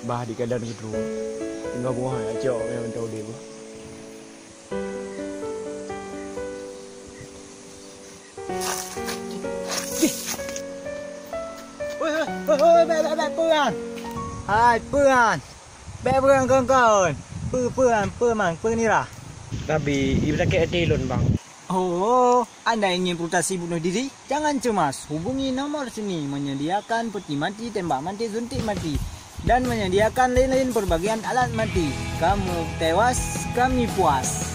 Bah di keadaan kedua tinggal buah acok yang tahu dia. Ôi, bé Phương. Hai Phương. Bé Phương kawan-kawan. Phương ni lah. Tapi ibu sakit hati lon bang. Oh, Anda ingin putasi bunuh diri? Jangan cemas. Hubungi nomor sini menyediakan peti mati, tembak mati, suntik mati dan menyediakan lain-lain perbagian alat mati. Kamu tewas, kami puas.